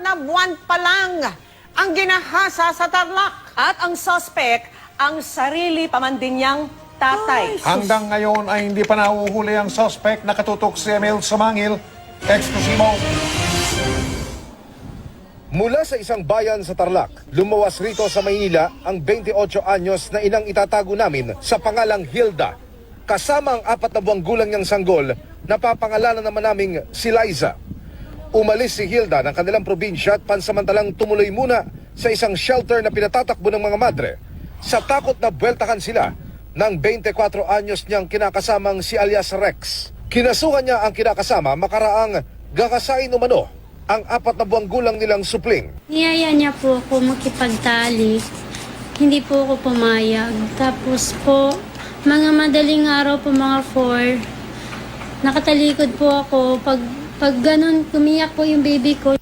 na buwan pa lang ang ginahasa sa Tarlac. At ang suspect, ang sarili pa man din niyang tatay. Hanggang ngayon ay hindi pa nahuhuli ang suspect. Nakatutok si Emil Sumangil. Eksklusibo. Mula sa isang bayan sa Tarlac, lumawas rito sa Maynila ang 28 anyos na inang itatago namin sa pangalang Hilda. Kasama ang 4 na buwang gulang niyang sanggol, napapangalanan naman naming si Liza. Umalis si Hilda ng kanilang probinsya at pansamantalang tumuloy muna sa isang shelter na pinatatakbo ng mga madre. Sa takot na buweltahan sila ng 24 anyos niyang kinakasamang si alias Rex. Kinasuhan niya ang kinakasama makaraang gagasain umano ang 4 na buwang gulang nilang supling. Niyaya niya po ako makipagtalik. Hindi po ako pumayag. Tapos po, mga madaling araw po, mga 4, nakatalikod po ako. Pag ganun, umiyak po yung baby ko.